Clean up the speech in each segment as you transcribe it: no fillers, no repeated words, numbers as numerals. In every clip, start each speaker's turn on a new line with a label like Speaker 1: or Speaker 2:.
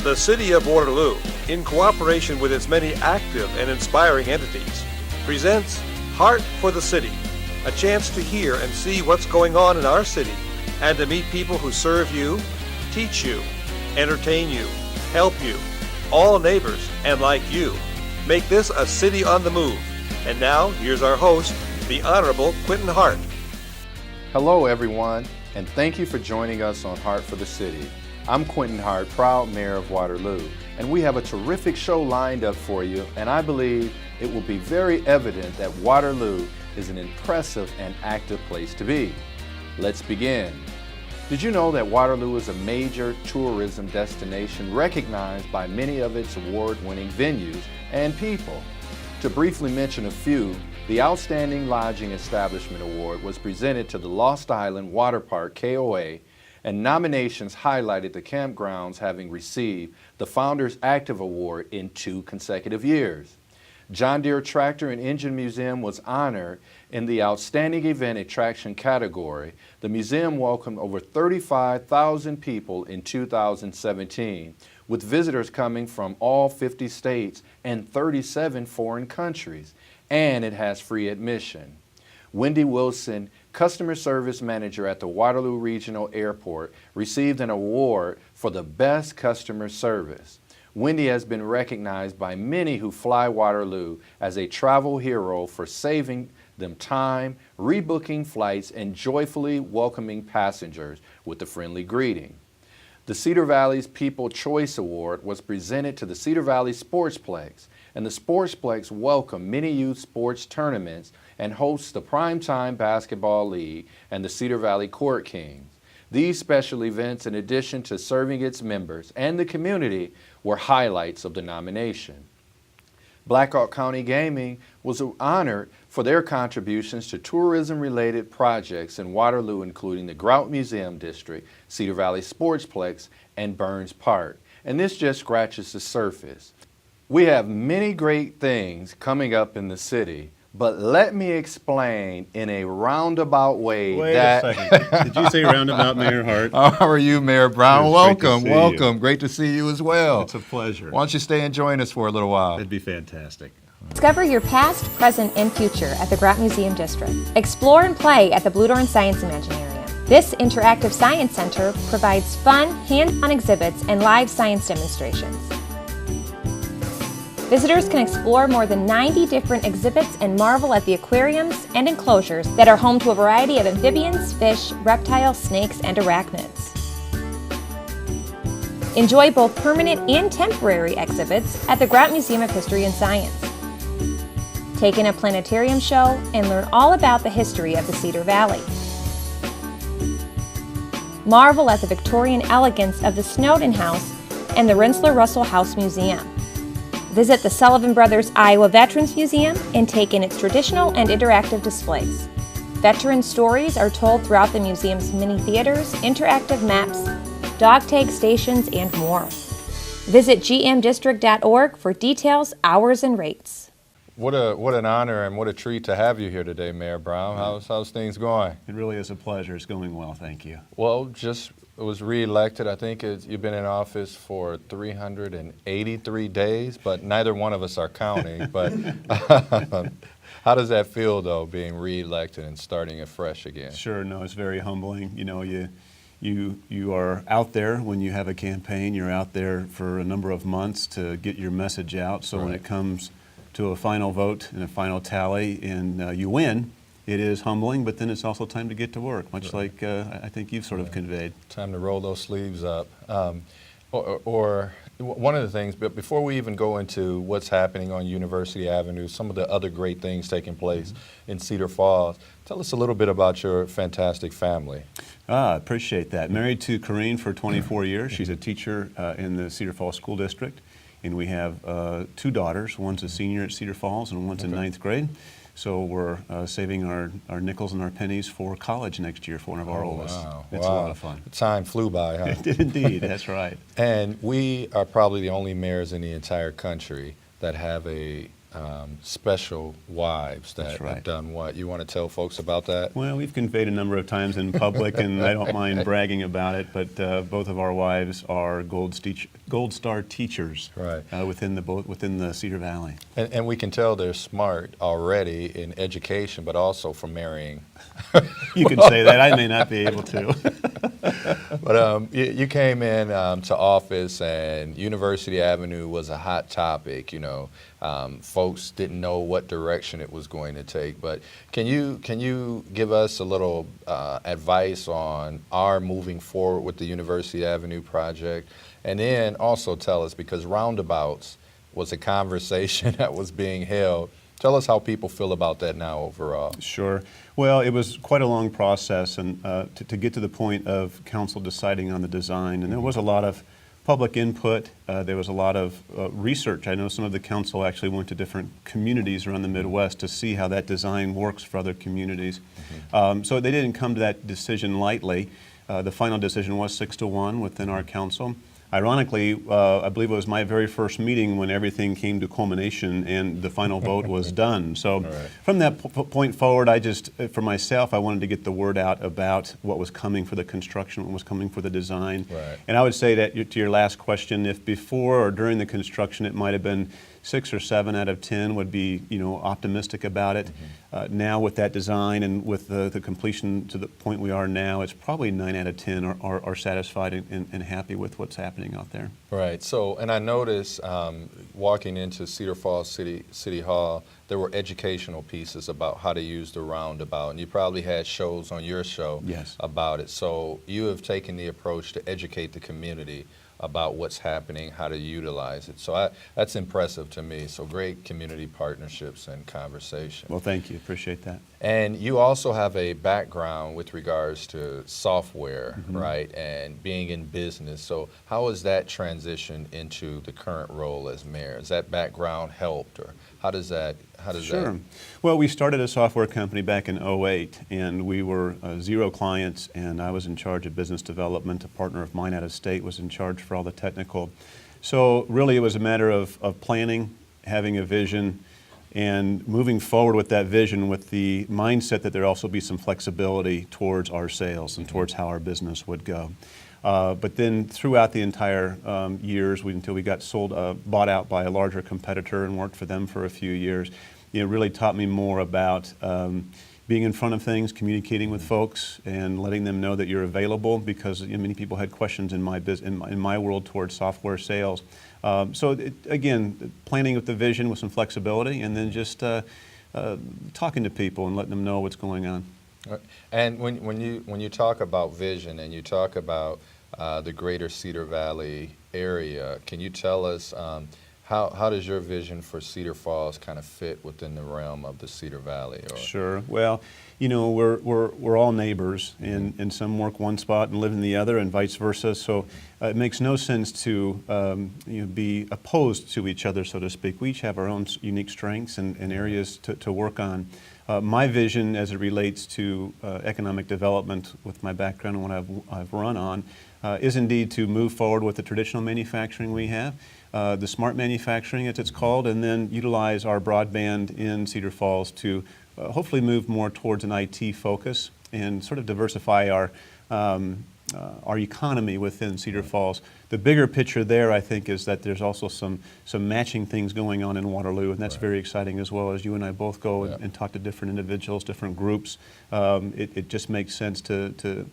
Speaker 1: The City of Waterloo, in cooperation with its many active and inspiring entities, presents Heart for the City, a chance to hear and see what's going on in our city and to meet people who serve you, teach you, entertain you, help you, all neighbors and like you. Make this a city on the move. And now, here's our host, the Honorable Quentin Hart.
Speaker 2: Hello everyone, and thank you for joining us on Heart for the City. I'm Quentin Hart, proud mayor of Waterloo, and we have a terrific show lined up for you, and I believe it will be very evident that Waterloo is an impressive and active place to be. Let's begin. Did you know that Waterloo is a major tourism destination recognized by many of its award-winning venues and people? To briefly mention a few, the Outstanding Lodging Establishment Award was presented to the Lost Island Water Park KOA, and nominations highlighted the campgrounds having received the Founders Active Award in 2 consecutive years. John Deere Tractor and Engine Museum was honored in the Outstanding Event Attraction category. The museum welcomed over 35,000 people in 2017, with visitors coming from all 50 states and 37 foreign countries, and it has free admission. Wendy Wilson, Customer Service Manager at the Waterloo Regional Airport, received an award for the best customer service. Wendy has been recognized by many who fly Waterloo as a travel hero for saving them time, rebooking flights, and joyfully welcoming passengers with a friendly greeting. The Cedar Valley's People Choice Award was presented to the Cedar Valley Sportsplex, and the Sportsplex welcomed many youth sports tournaments and hosts the Primetime Basketball League and the Cedar Valley Court Kings. These special events, in addition to serving its members and the community, were highlights of the nomination. Blackhawk County Gaming was honored for their contributions to tourism-related projects in Waterloo, including the Grout Museum District, Cedar Valley Sportsplex, and Burns Park. And this just scratches the surface. We have many great things coming up in the city, but let me explain in a roundabout way
Speaker 3: Wait
Speaker 2: that...
Speaker 3: a second. Did you say roundabout, Mayor Hart?
Speaker 2: How are you, Mayor Brown?
Speaker 3: Welcome.
Speaker 2: Welcome. Great to see you as well.
Speaker 3: It's a pleasure.
Speaker 2: Why don't you stay and join us for a little while?
Speaker 3: It'd be fantastic.
Speaker 4: Discover your past, present, and future at the Grout Museum District. Explore and play at the Bluedorn Science Imaginarium. This interactive science center provides fun, hands-on exhibits and live science demonstrations. Visitors can explore more than 90 different exhibits and marvel at the aquariums and enclosures that are home to a variety of amphibians, fish, reptiles, snakes, and arachnids. Enjoy both permanent and temporary exhibits at the Grout Museum of History and Science. Take in a planetarium show and learn all about the history of the Cedar Valley. Marvel at the Victorian elegance of the Snowden House and the Rensselaer Russell House Museum. Visit the Sullivan Brothers Iowa Veterans Museum and take in its traditional and interactive displays. Veteran stories are told throughout the museum's mini theaters, interactive maps, dog tag stations, and more. Visit gmdistrict.org for details, hours, and rates.
Speaker 2: What an honor and what a treat to have you here today, Mayor Brown. How's things going?
Speaker 3: It really is a pleasure. It's going well, thank you.
Speaker 2: Well, just was re-elected. I think you've been in office for 383 days, but neither one of us are counting. But how does that feel, though, being re-elected and starting afresh again?
Speaker 3: Sure, no, it's very humbling. You know, you are out there when you have a campaign. You're out there for a number of months to get your message out. So when it comes to a final vote and a final tally and you win, it is humbling, but then it's also time to get to work, much like I think you've sort of conveyed.
Speaker 2: Time to roll those sleeves up. Or one of the things, but before we even go into what's happening on University Avenue, some of the other great things taking place in Cedar Falls, tell us a little bit about your fantastic family.
Speaker 3: Appreciate that. Married to Corrine for 24 years. She's a teacher in the Cedar Falls School District, and we have 2 daughters. One's a senior at Cedar Falls and one's in 9th grade. So we're saving our nickels and our pennies for college next year for one of our oldest.
Speaker 2: Wow.
Speaker 3: It's a lot of fun.
Speaker 2: Time flew by, huh?
Speaker 3: It did indeed, that's right.
Speaker 2: And we are probably the only mayors in the entire country that have a special wives that
Speaker 3: That's right.
Speaker 2: have done what? You want to tell folks about that?
Speaker 3: Well, we've conveyed a number of times in public, and I don't mind bragging about it, but both of our wives are Gold Star teachers
Speaker 2: Right.
Speaker 3: within the Cedar Valley.
Speaker 2: And we can tell they're smart already in education, but also from marrying.
Speaker 3: You can say that. I may not be able to.
Speaker 2: But you came in to office, and University Avenue was a hot topic. You know, folks didn't know what direction it was going to take. But can you give us a little advice on our moving forward with the University Avenue project, and then also tell us, because roundabouts was a conversation that was being held. Tell us how people feel about that now overall.
Speaker 3: Sure. Well, it was quite a long process, and to get to the point of council deciding on the design, and there was a lot of public input. There was a lot of research. I know some of the council actually went to different communities around the Midwest to see how that design works for other communities. So they didn't come to that decision lightly. The final decision was 6-1 within our council. Ironically, I believe it was my very first meeting when everything came to culmination and the final vote was done. So from that point forward, I just, for myself, I wanted to get the word out about what was coming for the construction, what was coming for the design.
Speaker 2: Right.
Speaker 3: And I would say that, to your last question, if before or during the construction it might have been 6 or 7 out of 10 would be, optimistic about it. Now with that design and with the completion to the point we are now, it's probably 9 out of 10 are satisfied and happy with what's happening out there.
Speaker 2: Right. So, and I noticed walking into Cedar Falls City Hall, there were educational pieces about how to use the roundabout, and you probably had shows on your show
Speaker 3: Yes.
Speaker 2: about it. So you have taken the approach to educate the community about what's happening, how to utilize it. So that's impressive to me. So great community partnerships and conversation.
Speaker 3: Well, thank you. Appreciate that.
Speaker 2: And you also have a background with regards to software, right, and being in business. So how has that transitioned into the current role as mayor? Has that background helped, or how does that?
Speaker 3: Sure. Well, we started a software company back in '08, and we were 0 clients, and I was in charge of business development. A partner of mine out of state was in charge for all the technical. So really it was a matter of planning, having a vision, and moving forward with that vision with the mindset that there also be some flexibility towards our sales and towards how our business would go. But then throughout the entire years, until we got bought out by a larger competitor and worked for them for a few years, it really taught me more about being in front of things, communicating with folks, and letting them know that you're available, because many people had questions in my world towards software sales. Again, planning with the vision with some flexibility, and then just talking to people and letting them know what's going on.
Speaker 2: And when you talk about vision and you talk about the greater Cedar Valley area, can you tell us how does your vision for Cedar Falls kind of fit within the realm of the Cedar Valley?
Speaker 3: Sure. Well, we're all neighbors, and some work one spot and live in the other, and vice versa. So it makes no sense to be opposed to each other, so to speak. We each have our own unique strengths and areas to work on. My vision as it relates to economic development with my background and what I've run on is indeed to move forward with the traditional manufacturing we have, the smart manufacturing as it's called, and then utilize our broadband in Cedar Falls to hopefully move more towards an IT focus and sort of diversify our economy within Cedar Falls. The bigger picture there, I think, is that there's also some matching things going on in Waterloo, and that's very exciting as well. As you and I both go and talk to different individuals, different groups, it just makes sense to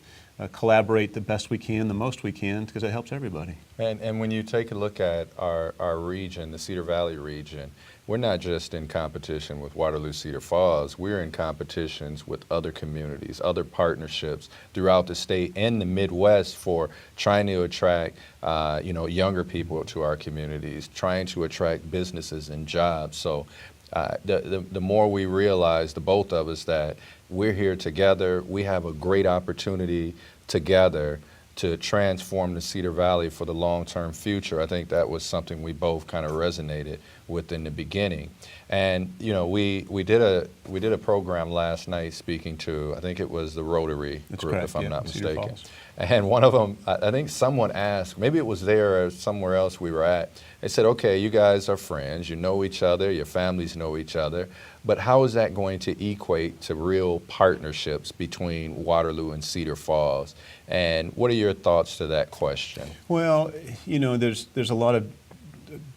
Speaker 3: collaborate the best we can, the most we can, because it helps everybody.
Speaker 2: And when you take a look at our region, the Cedar Valley region, we're not just in competition with Waterloo Cedar Falls, we're in competitions with other communities, other partnerships throughout the state and the Midwest for trying to attract younger people to our communities, trying to attract businesses and jobs. So the more we realize, the both of us, that we're here together, we have a great opportunity together to transform the Cedar Valley for the long-term future. I think that was something we both kind of resonated within the beginning. And we did a program last night speaking to, I think it was the Rotary group,
Speaker 3: correct,
Speaker 2: if I'm not
Speaker 3: Cedar
Speaker 2: mistaken.
Speaker 3: Falls.
Speaker 2: And one of them, I think someone asked, maybe it was there or somewhere else we were at, they said, okay, you guys are friends, you know each other, your families know each other, but how is that going to equate to real partnerships between Waterloo and Cedar Falls? And what are your thoughts to that question?
Speaker 3: Well, there's a lot of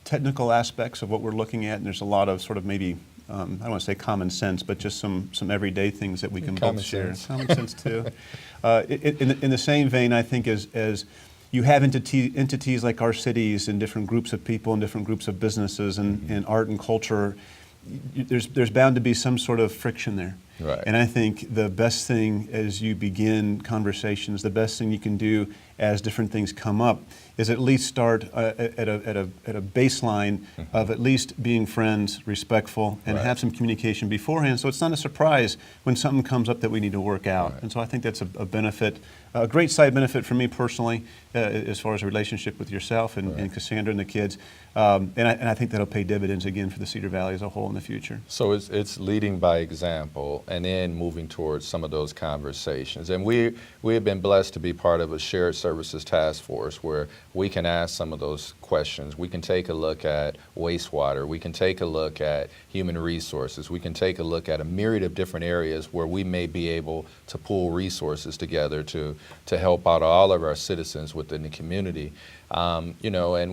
Speaker 3: technical aspects of what we're looking at, and there's a lot of sort of maybe, I don't want to say common sense, but just some everyday things that we can both share. Common sense too. In the same vein, I think as you have entities like our cities and different groups of people and different groups of businesses and art and culture, there's bound to be some sort of friction there.
Speaker 2: Right.
Speaker 3: And I think the best thing as you begin conversations, the best thing you can do as different things come up is at least start at a baseline of at least being friends, respectful, and have some communication beforehand, so it's not a surprise when something comes up that we need to work out. And so I think that's a benefit, a great side benefit for me personally, as far as a relationship with yourself and Cassandra and the kids. And I think that'll pay dividends again for the Cedar Valley as a whole in the future.
Speaker 2: So it's leading by example and then moving towards some of those conversations. And we have been blessed to be part of a shared services task force where we can ask some of those questions. We can take a look at wastewater. We can take a look at human resources. We can take a look at a myriad of different areas where we may be able to pool resources together to help out all of our citizens within the community. And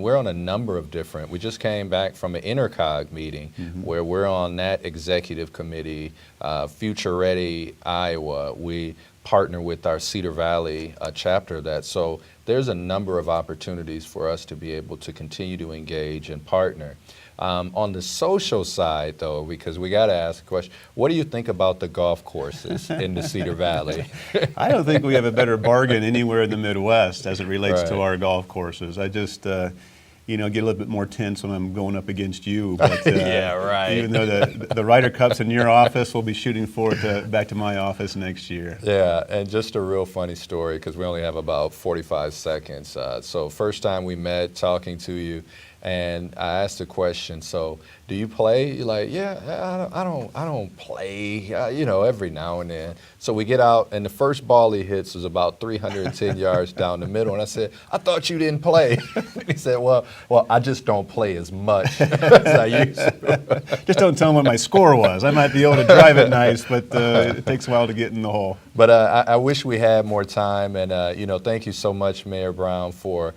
Speaker 2: we're on a number of different, we just came back from an InterCog meeting where we're on that executive committee, Future Ready Iowa. We partner with our Cedar Valley chapter of that. So there's a number of opportunities for us to be able to continue to engage and partner. On the social side, though, because we got to ask a question, what do you think about the golf courses in the Cedar Valley?
Speaker 3: I don't think we have a better bargain anywhere in the Midwest as it relates to our golf courses. I just, get a little bit more tense when I'm going up against you. But, even though the Ryder Cup's in your office, we'll be shooting forward back to my office next year.
Speaker 2: Yeah, and just a real funny story because we only have about 45 seconds. So first time we met, talking to you, and I asked the question, so do you play? You're like, yeah, I don't play, every now and then. So we get out, and the first ball he hits was about 310 yards down the middle, and I said, I thought you didn't play. He said, well, I just don't play as much as I used to.
Speaker 3: Just don't tell him what my score was. I might be able to drive it nice, but it takes a while to get in the hole.
Speaker 2: But I wish we had more time, and thank you so much, Mayor Brown, for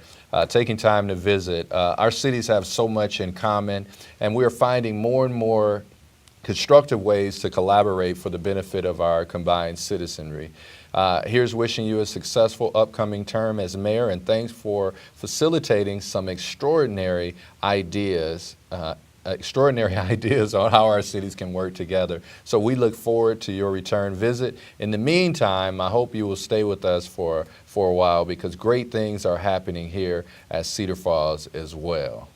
Speaker 2: taking time to visit. Our cities have so much in common, and we are finding more and more constructive ways to collaborate for the benefit of our combined citizenry. Here's wishing you a successful upcoming term as mayor, and thanks for facilitating some extraordinary ideas on how our cities can work together. So we look forward to your return visit. In the meantime, I hope you will stay with us for a while because great things are happening here at Cedar Falls as well.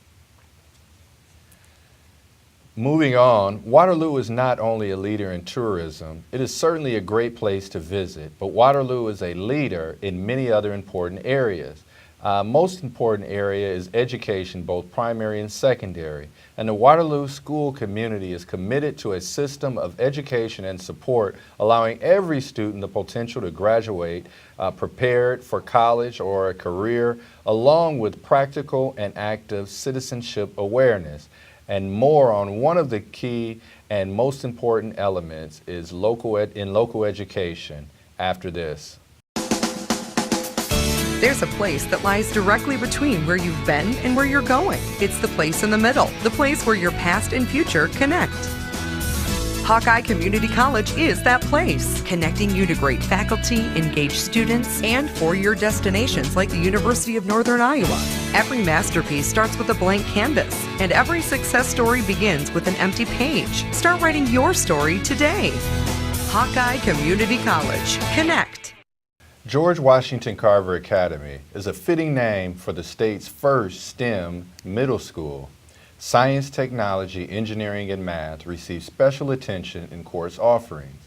Speaker 2: Moving on, Waterloo is not only a leader in tourism, it is certainly a great place to visit, but Waterloo is a leader in many other important areas. Most important area is education, both primary and secondary. And the Waterloo school community is committed to a system of education and support, allowing every student the potential to graduate prepared for college or a career, along with practical and active citizenship awareness. And more on one of the key and most important elements is local education after this.
Speaker 5: There's a place that lies directly between where you've been and where you're going. It's the place in the middle, the place where your past and future connect. Hawkeye Community College is that place, connecting you to great faculty, engaged students, and four-year destinations like the University of Northern Iowa. Every masterpiece starts with a blank canvas, and every success story begins with an empty page. Start writing your story today. Hawkeye Community College. Connect.
Speaker 2: George Washington Carver Academy is a fitting name for the state's first STEM middle school. Science, technology, engineering, and math receive special attention in course offerings.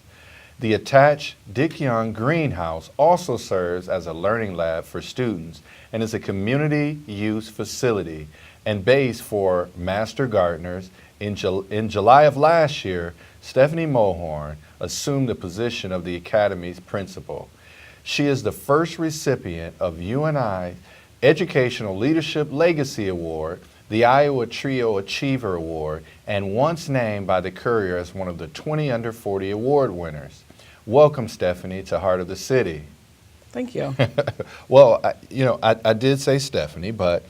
Speaker 2: The attached Dick Young greenhouse also serves as a learning lab for students and is a community use facility and base for master gardeners. In July of last year, Stephanie Mohorne assumed the position of the Academy's principal. She is the first recipient of UNI Educational Leadership Legacy Award, the Iowa Trio Achiever Award, and once named by the Courier as one of the 20 Under 40 award winners. Welcome, Stephanie, to Heart of the City.
Speaker 6: Thank you.
Speaker 2: Well, I did say Stephanie, but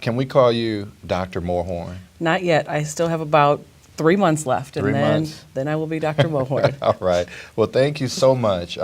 Speaker 2: can we call you Dr. Mohorne?
Speaker 6: Not yet. I still have about 3 months left, and
Speaker 2: 3 months.
Speaker 6: then I will be Dr. Mohorne.
Speaker 2: All right. Well, thank you so much.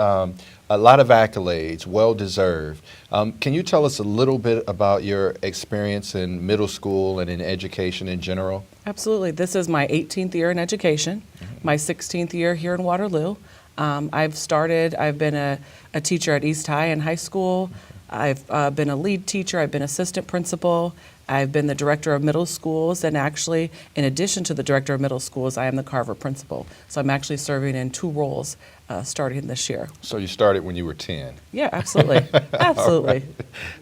Speaker 2: A lot of accolades, well deserved. Can you tell us a little bit about your experience in middle school and in education in general?
Speaker 6: Absolutely. This is my 18th year in education, my 16th year here in Waterloo. I've been a teacher at East High in high school. I've been a lead teacher. I've been assistant principal. I've been the director of middle schools, and actually, in addition to the director of middle schools, I am the Carver principal. So I'm actually serving in 2 roles starting this year.
Speaker 2: So you started when you were 10?
Speaker 6: Yeah, absolutely. Absolutely.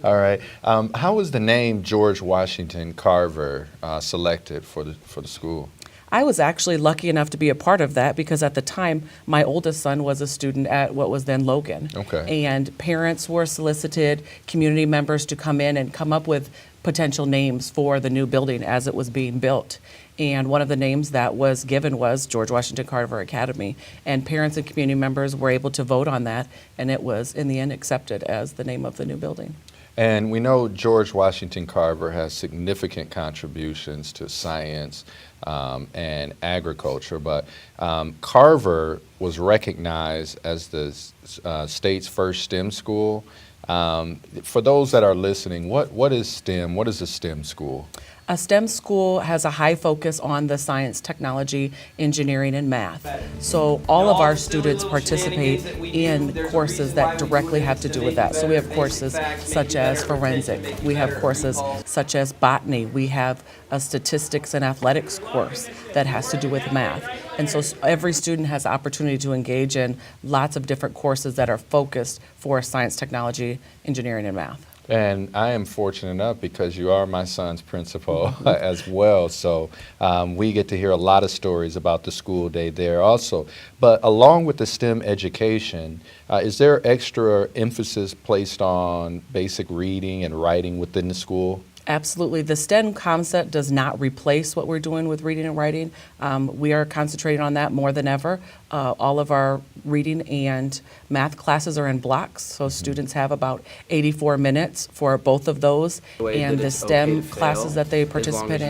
Speaker 2: All right. How was the name George Washington Carver selected for the school?
Speaker 6: I was actually lucky enough to be a part of that because at the time, my oldest son was a student at what was then Logan.
Speaker 2: Okay.
Speaker 6: And parents were solicited, community members to come in and come up with potential names for the new building as it was being built. And one of the names that was given was George Washington Carver Academy. And parents and community members were able to vote on that, and it was, in the end, accepted as the name of the new building.
Speaker 2: And we know George Washington Carver has significant contributions to science and agriculture, but Carver was recognized as the state's first STEM school. For those that are listening, what is STEM? What is a STEM school?
Speaker 6: A STEM school has a high focus on the science, technology, engineering, and math. So all of our students participate in courses that directly have to do with that. So we have courses such as forensic. We have courses such as botany. We have a statistics and athletics course that has to do with math. And so every student has the opportunity to engage in lots of different courses that are focused for science, technology, engineering, and math.
Speaker 2: And I am fortunate enough because you are my son's principal as well. So we get to hear a lot of stories about the school day there also. But along with the STEM education, is there extra emphasis placed on basic reading and writing within the school?
Speaker 6: Absolutely. The STEM concept does not replace what we're doing with reading and writing. We are concentrating on that more than ever. All of our reading and math classes are in blocks, so students have about 84 minutes for both of those. And the STEM classes that they participate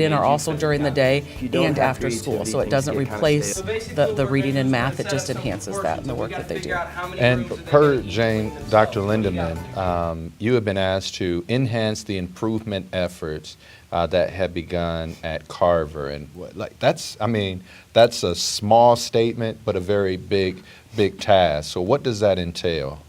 Speaker 6: in are also during the day and after school. So it doesn't replace the reading and math, it just enhances that in the work that they do.
Speaker 2: And per Dr. Lindeman, you have been asked to enhance the improvement efforts that have begun at Carver, and that's a small statement, but a very big task. So what does that entail?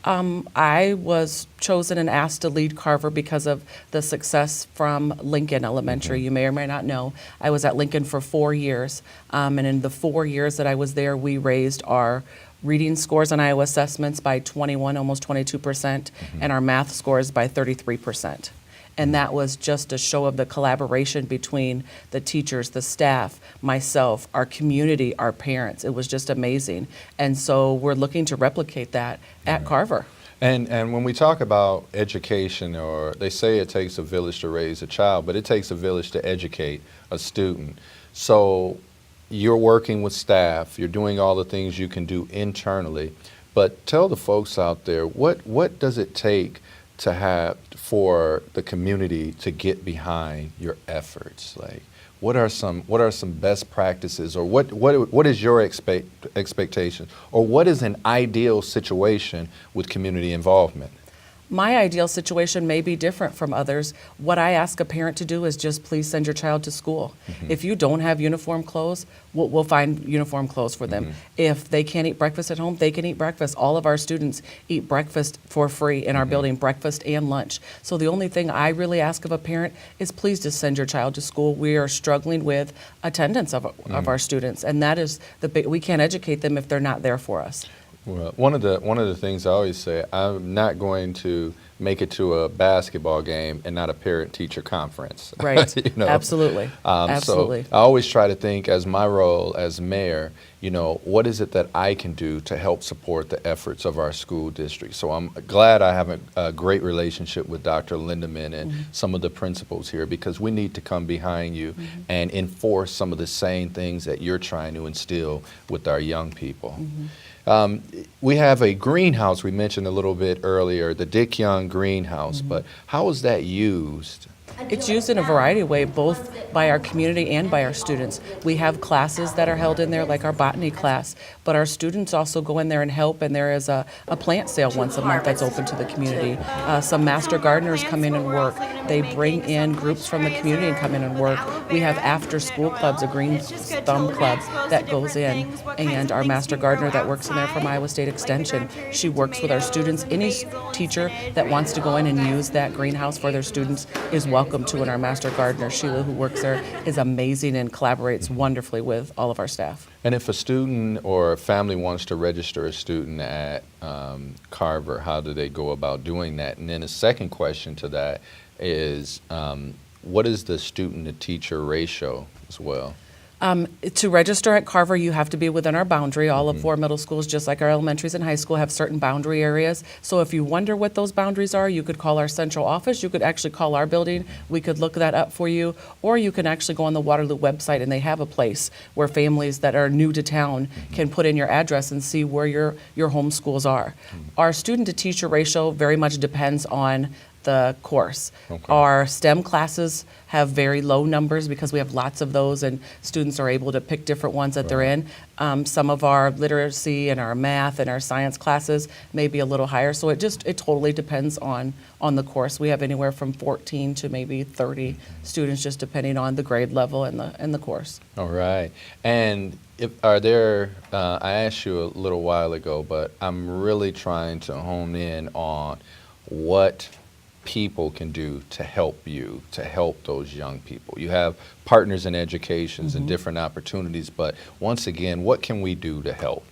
Speaker 6: I was chosen and asked to lead Carver because of the success from Lincoln Elementary. You may or may not know, I was at Lincoln for 4 years, and in the 4 years that I was there, we raised our reading scores on Iowa assessments by 21, almost 22%, and our math scores by 33%. And that was just a show of the collaboration between the teachers, the staff, myself, our community, our parents. It was just amazing. And so we're looking to replicate that at Carver.
Speaker 2: And when we talk about education, or they say it takes a village to raise a child, but it takes a village to educate a student. So you're working with staff, you're doing all the things you can do internally, but tell the folks out there, what does it take to have for the community to get behind your efforts? Like, what are some best practices, or what is your expectation, or what is an ideal situation with community involvement?
Speaker 6: My ideal situation may be different from others. What I ask a parent to do is just please send your child to school. If you don't have uniform clothes, we'll find uniform clothes for them. If they can't eat breakfast at home, they can eat breakfast. All of our students eat breakfast for free in our building, breakfast and lunch. So the only thing I really ask of a parent is please just send your child to school. We are struggling with attendance of our students, and that is we can't educate them if they're not there for us.
Speaker 2: Well, one of the things I always say, I'm not going to make it to a basketball game and not a parent-teacher conference.
Speaker 6: Right.
Speaker 2: You know?
Speaker 6: Absolutely. Absolutely.
Speaker 2: So I always try to think, as my role as mayor, you know, what is it that I can do to help support the efforts of our school district? So I'm glad I have a great relationship with Dr. Lindeman and some of the principals here, because we need to come behind you and enforce some of the same things that you're trying to instill with our young people. We have a greenhouse we mentioned a little bit earlier, the Dick Young greenhouse, but how is that used?
Speaker 6: It's used in a variety of ways, both by our community and by our students. We have classes that are held in there, like our botany class, but our students also go in there and help, and there is a plant sale once a month that's open to the community. Some master gardeners come in and work. They bring in groups from the community and come in and work. We have after-school clubs, a Green Thumb Club that goes in, and our master gardener that works in there from Iowa State Extension, she works with our students. Any teacher that wants to go in and use that greenhouse for their students is welcome to, and our master gardener, Sheila, who works there, is amazing and collaborates wonderfully with all of our staff.
Speaker 2: And if a student or a family wants to register a student at Carver, how do they go about doing that? And then a second question to that is, what is the student-to-teacher ratio as well?
Speaker 6: To register at Carver, you have to be within our boundary. All of 4 middle schools, just like our elementaries and high school, have certain boundary areas. So if you wonder what those boundaries are, you could call our central office. You could actually call our building. We could look that up for you. Or you can actually go on the Waterloo website, and they have a place where families that are new to town can put in your address and see where your home schools are. Our student-to-teacher ratio very much depends on the course.
Speaker 2: Okay.
Speaker 6: Our STEM classes have very low numbers because we have lots of those, and students are able to pick different ones that they're in. Some of our literacy and our math and our science classes may be a little higher, so it totally depends on the course. We have anywhere from 14 to maybe 30 students, just depending on the grade level and the course.
Speaker 2: All right. And I asked you a little while ago, but I'm really trying to hone in on what people can do to help those young people. You have partners in educations and different opportunities, but once again, what can we do to help?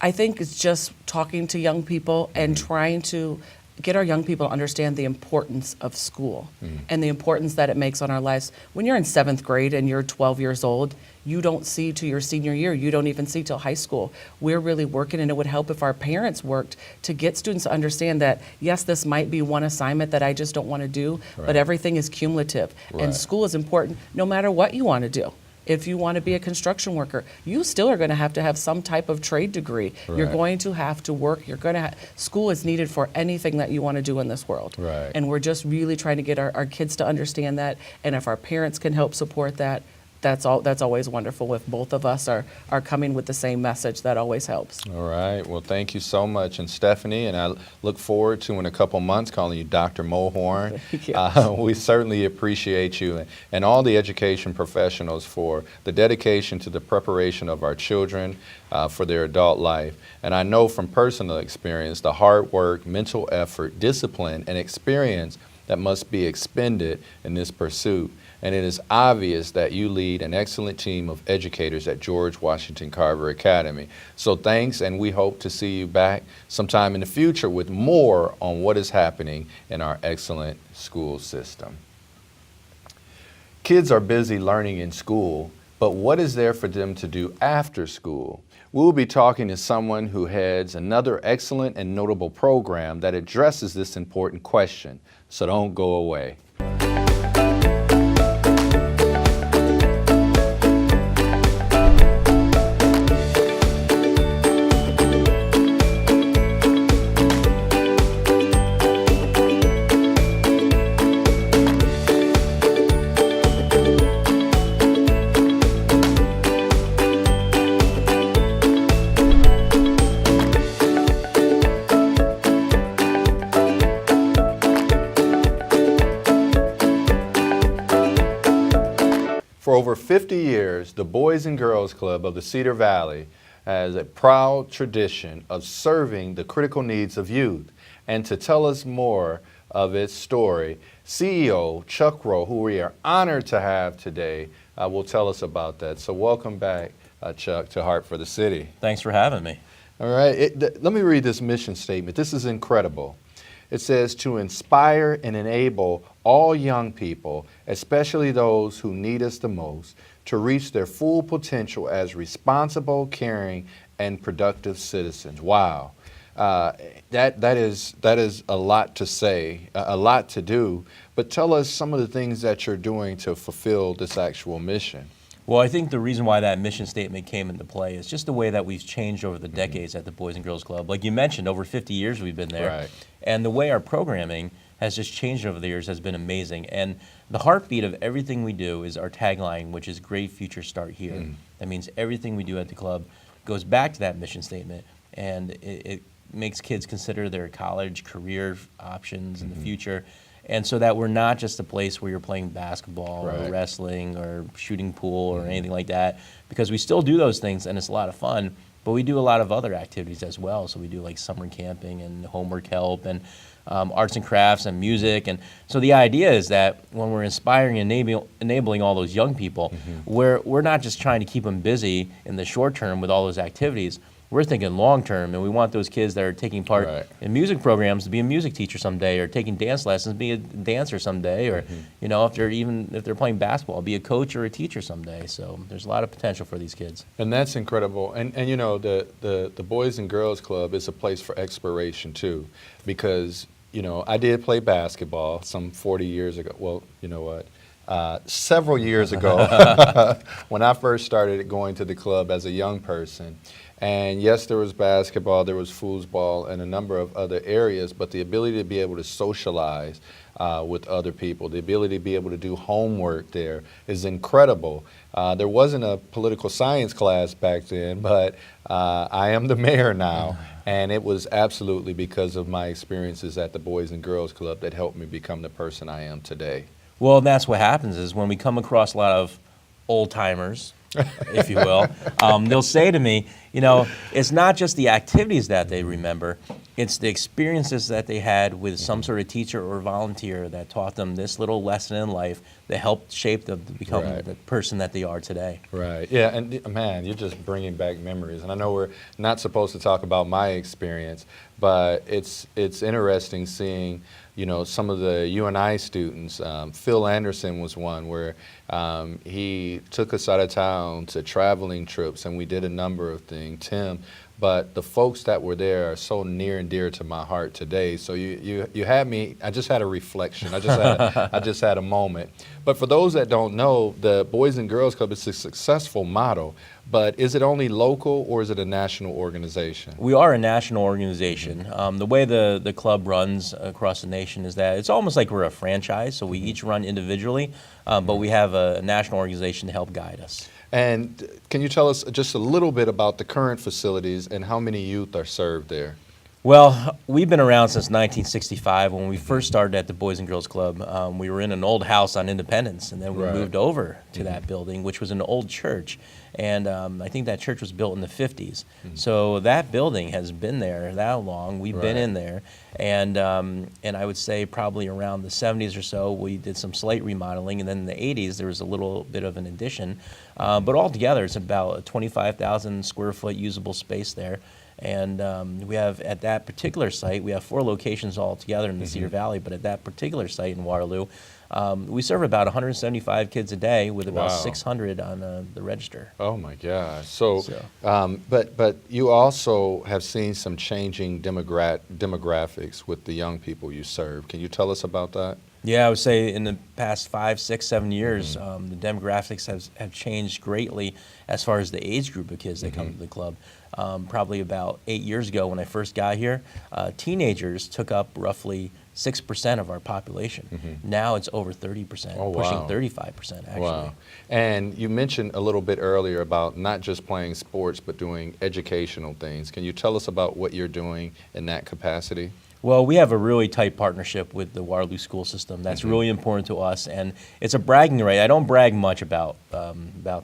Speaker 6: I think it's just talking to young people and trying to get our young people to understand the importance of school and the importance that it makes on our lives. When you're in 7th grade and you're 12 years old, you don't see to your senior year. You don't even see till high school. We're really working, and it would help if our parents worked to get students to understand that, yes, this might be one assignment that I just don't want to do, but everything is cumulative. And school is important no matter what you want to do. If you want to be a construction worker, you still are going to have some type of trade degree. You're going to have to work. School is needed for anything that you want to do in this world. And we're just really trying to get our kids to understand that. And if our parents can help support that, that's always wonderful. If both of us are coming with the same message, that always helps.
Speaker 2: All right. Well, thank you so much. And Stephanie, and I look forward to, in a couple months, calling you Dr. Mohorne. We certainly appreciate you and all the education professionals for the dedication to the preparation of our children for their adult life. And I know from personal experience the hard work, mental effort, discipline, and experience that must be expended in this pursuit. And it is obvious that you lead an excellent team of educators at George Washington Carver Academy. So thanks, and we hope to see you back sometime in the future with more on what is happening in our excellent school system. Kids are busy learning in school, but what is there for them to do after school? We'll be talking to someone who heads another excellent and notable program that addresses this important question. So don't go away. For over 50 years, the Boys and Girls Club of the Cedar Valley has a proud tradition of serving the critical needs of youth. And to tell us more of its story, CEO Chuck Rowe, who we are honored to have today, will tell us about that. So welcome back, Chuck, to Heart for the City.
Speaker 7: Thanks for having me.
Speaker 2: All right, let me read this mission statement. This is incredible. It says, to inspire and enable all young people, especially those who need us the most, to reach their full potential as responsible, caring, and productive citizens. Wow. That is a lot to say, a lot to do, but tell us some of the things that you're doing to fulfill this actual mission.
Speaker 7: Well, I think the reason why that mission statement came into play is just the way that we've changed over the decades at the Boys and Girls Club. Like you mentioned, over 50 years we've been there.
Speaker 2: Right.
Speaker 7: And the way our programming has just changed over the years has been amazing. And the heartbeat of everything we do is our tagline, which is Great Future Start Here. That means everything we do at the club goes back to that mission statement, and it makes kids consider their college career options in the future. And so that we're not just a place where you're playing basketball or wrestling or shooting pool or anything like that, because we still do those things and it's a lot of fun, but we do a lot of other activities as well. So we do like summer camping and homework help and arts and crafts and music. And so the idea is that when we're inspiring and enabling all those young people, we're not just trying to keep them busy in the short term with all those activities. We're thinking long term, and we want those kids that are taking part in music programs to be a music teacher someday, or taking dance lessons, be a dancer someday, or you know, if they're playing basketball, be a coach or a teacher someday. So there's a lot of potential for these kids.
Speaker 2: And that's incredible. And you know, the Boys and Girls Club is a place for exploration too, because you know, I did play basketball some 40 years ago. Well, you know what? Several years ago, when I first started going to the club as a young person. And yes, there was basketball, there was foosball, and a number of other areas, but the ability to be able to socialize with other people, the ability to be able to do homework there is incredible. There wasn't a political science class back then, but I am the mayor now, and it was absolutely because of my experiences at the Boys and Girls Club that helped me become the person I am today.
Speaker 7: Well, and that's what happens is when we come across a lot of old timers, if you will, they'll say to me, you know, it's not just the activities that they remember, it's the experiences that they had with some sort of teacher or volunteer that taught them this little lesson in life that helped shape them to become the person that they are today.
Speaker 2: Right, yeah, and man, you're just bringing back memories. And I know we're not supposed to talk about my experience, but it's interesting seeing, you know, some of the UNI students. Phil Anderson was one where he took us out of town to traveling trips, and we did a number of things. Tim, but the folks that were there are so near and dear to my heart today. So you had me. I just had a reflection. I just had a moment. But for those that don't know, the Boys and Girls Club is a successful model. But is it only local or is it a national organization?
Speaker 7: We are a national organization. The way the club runs across the nation is that it's almost like we're a franchise. So we each run individually, but we have a national organization to help guide us.
Speaker 2: And can you tell us just a little bit about the current facilities and how many youth are served there?
Speaker 7: Well, we've been around since 1965. When we first started at the Boys and Girls Club, we were in an old house on Independence, and then we moved over to that building, which was an old church. And I think that church was built in the 50s. So that building has been there that long. We've been in there. And I would say probably around the 70s or so, we did some slight remodeling. And then in the 80s, there was a little bit of an addition. But altogether, it's about a 25,000 square foot usable space there. And we have, at that particular site, we have 4 locations altogether in the Cedar Valley, but at that particular site in Waterloo, we serve about 175 kids a day with about 600 on the register.
Speaker 2: Oh my gosh. So but you also have seen some changing demographics with the young people you serve. Can you tell us about that?
Speaker 7: Yeah, I would say in the past 5, 6, 7 years, the demographics have changed greatly as far as the age group of kids that come to the club. Probably about 8 years ago when I first got here, teenagers took up roughly 6% of our population. Now it's over 30%,
Speaker 2: Oh,
Speaker 7: pushing
Speaker 2: wow.
Speaker 7: 35% actually.
Speaker 2: Wow. And you mentioned a little bit earlier about not just playing sports, but doing educational things. Can you tell us about what you're doing in that capacity?
Speaker 7: Well, we have a really tight partnership with the Waterloo school system. That's really important to us, and it's a bragging right. I don't brag much about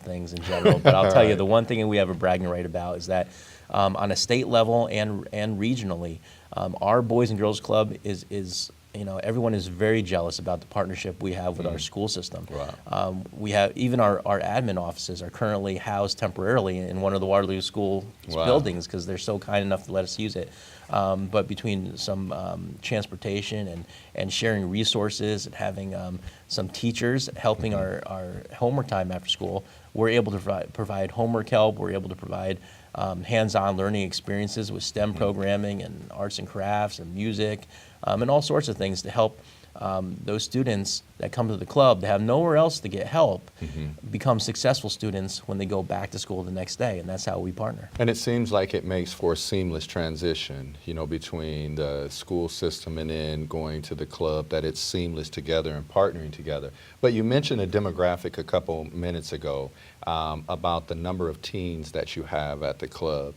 Speaker 7: things in general, but I'll tell you the one thing we have a bragging right about is that on a state level and regionally, our Boys and Girls Club is everyone is very jealous about the partnership we have with our school system.
Speaker 2: Wow.
Speaker 7: We have even our admin offices are currently housed temporarily in one of the Waterloo school
Speaker 2: Wow.
Speaker 7: buildings because they're so kind enough to let us use it. But between some transportation and sharing resources and having some teachers helping our homework time after school, we're able to provide homework help. We're able to provide hands-on learning experiences with STEM programming and arts and crafts and music and all sorts of things to help those students that come to the club that have nowhere else to get help become successful students when they go back to school the next day, and that's how we partner.
Speaker 2: And it seems like it makes for a seamless transition, between the school system and then going to the club, that it's seamless together and partnering together. But you mentioned a demographic a couple minutes ago about the number of teens that you have at the club.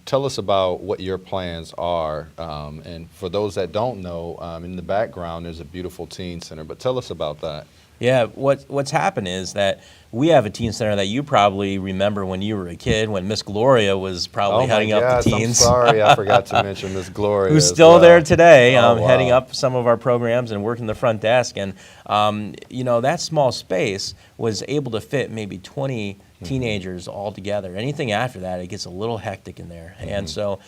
Speaker 2: Tell us about what your plans are. And for those that don't know, in the background there's a beautiful teen center, but tell us about that.
Speaker 7: Yeah, what's happened is that we have a teen center that you probably remember when you were a kid, when Miss Gloria was probably heading up the teens.
Speaker 2: I'm sorry, I forgot to mention Miss Gloria.
Speaker 7: Who's
Speaker 2: as
Speaker 7: still
Speaker 2: well.
Speaker 7: there today,
Speaker 2: Oh, wow.
Speaker 7: heading up some of our programs and working the front desk. And, that small space was able to fit maybe 20 teenagers all together. Anything after that, it gets a little hectic in there. And so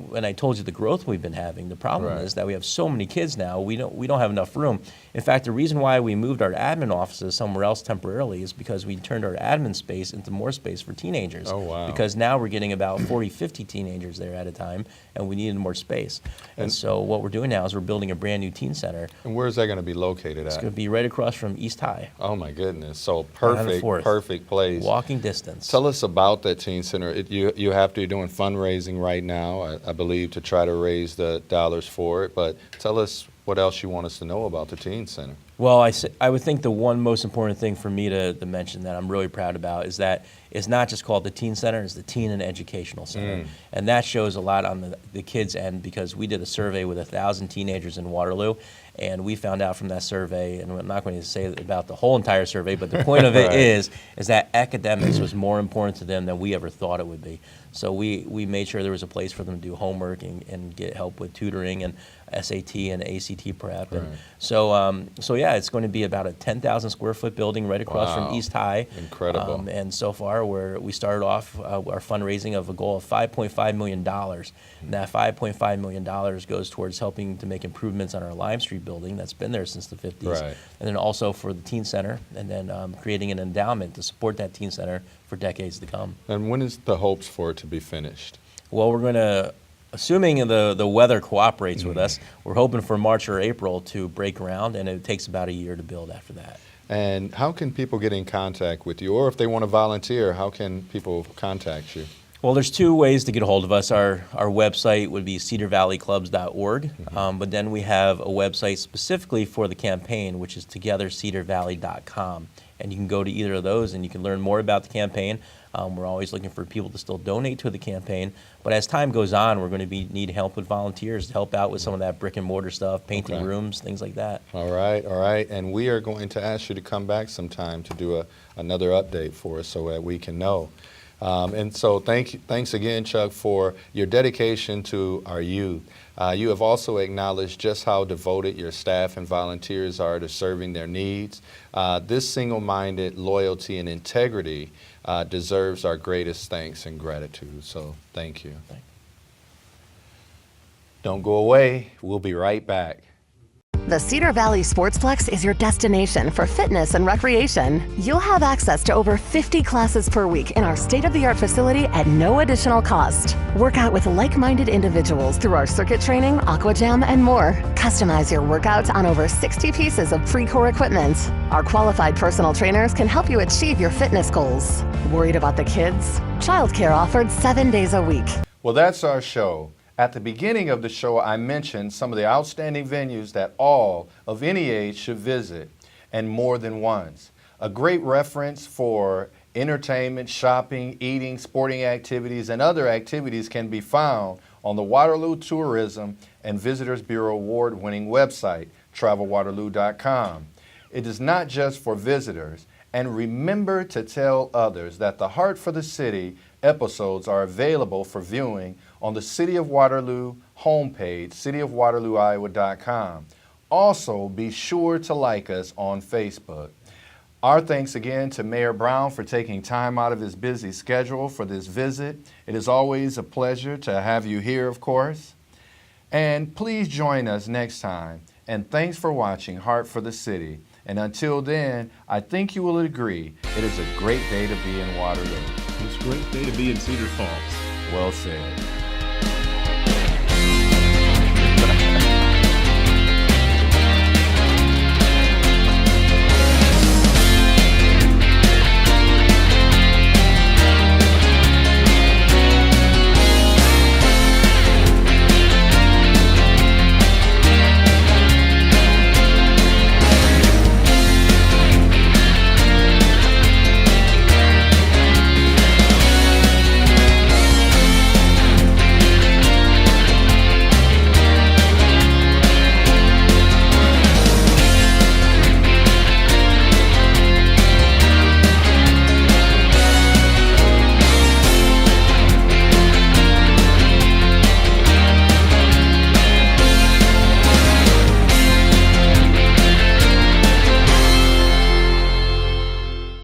Speaker 7: when I told you the growth we've been having, the problem
Speaker 2: Right.
Speaker 7: is that we have so many kids now, we don't have enough room. In fact, the reason why we moved our admin offices somewhere else temporarily is because we turned our admin space into more space for teenagers.
Speaker 2: Oh, wow.
Speaker 7: Because now we're getting about 40, 50 teenagers there at a time, and we needed more space. And so what we're doing now is we're building a brand new teen center.
Speaker 2: And where is that going to be located
Speaker 7: It's
Speaker 2: at?
Speaker 7: going to be right across from East High.
Speaker 2: Oh my goodness, so
Speaker 7: Right on the
Speaker 2: perfect,
Speaker 7: 4th.
Speaker 2: perfect place.
Speaker 7: Walking distance.
Speaker 2: Tell us about that teen center. You have to be doing fundraising right now, I believe, to try to raise the dollars for it, but tell us what else you want us to know about the teen center.
Speaker 7: Well, I would think the one most important thing for me to mention that I'm really proud about is that it's not just called the Teen Center, it's the Teen and Educational Center. And that shows a lot on the kids' end, because we did a survey with 1,000 teenagers in Waterloo, and we found out from that survey, and I'm not going to say about the whole entire survey, but the point of it is that academics was more important to them than we ever thought it would be. So we made sure there was a place for them to do homework and get help with tutoring and SAT and ACT prep. And so yeah, it's going to be about a 10,000 square foot building right across from East High.
Speaker 2: Incredible.
Speaker 7: And so far, we started off our fundraising of a goal of $5.5 million. And that $5.5 million goes towards helping to make improvements on our Lime Street building that's been there since the 50s.
Speaker 2: Right.
Speaker 7: And then also for the Teen Center, and then creating an endowment to support that Teen Center for decades to come.
Speaker 2: And when is the hopes for it to be finished?
Speaker 7: Well, we're going to, assuming the weather cooperates with us, we're hoping for March or April to break ground, and it takes about a year to build after that.
Speaker 2: And how can people get in contact with you? Or if they want to volunteer, how can people contact you?
Speaker 7: Well, there's two ways to get a hold of us. Our website would be cedarvalleyclubs.org, but then we have a website specifically for the campaign, which is togethercedarvalley.com. And you can go to either of those and you can learn more about the campaign. We're always looking for people to still donate to the campaign. But as time goes on, we're going to need help with volunteers to help out with some of that brick and mortar stuff, painting rooms, things like that.
Speaker 2: All right. And we are going to ask you to come back sometime to do another update for us so that we can know. And so thanks again, Chuck, for your dedication to our youth. You have also acknowledged just how devoted your staff and volunteers are to serving their needs. This single-minded loyalty and integrity deserves our greatest thanks and gratitude. So thank you. Don't go away. We'll be right back.
Speaker 8: The Cedar Valley Sportsplex is your destination for fitness and recreation. You'll have access to over 50 classes per week in our state-of-the-art facility at no additional cost. Work out with like-minded individuals through our circuit training, aqua jam, and more. Customize your workouts on over 60 pieces of pre-core equipment. Our qualified personal trainers can help you achieve your fitness goals. Worried about the kids? Childcare offered 7 days a week.
Speaker 2: Well, that's our show. At the beginning of the show, I mentioned some of the outstanding venues that all of any age should visit, and more than once. A great reference for entertainment, shopping, eating, sporting activities, and other activities can be found on the Waterloo Tourism and Visitors Bureau award-winning website, travelwaterloo.com. It is not just for visitors, and remember to tell others that the Heart for the City episodes are available for viewing on the City of Waterloo homepage, cityofwaterlooiowa.com. Also, be sure to like us on Facebook. Our thanks again to Mayor Brown for taking time out of his busy schedule for this visit. It is always a pleasure to have you here, of course. And please join us next time. And thanks for watching Heart for the City. And until then, I think you will agree it is a great day to be in Waterloo.
Speaker 3: It's a great day to be in Cedar Falls.
Speaker 2: Well said.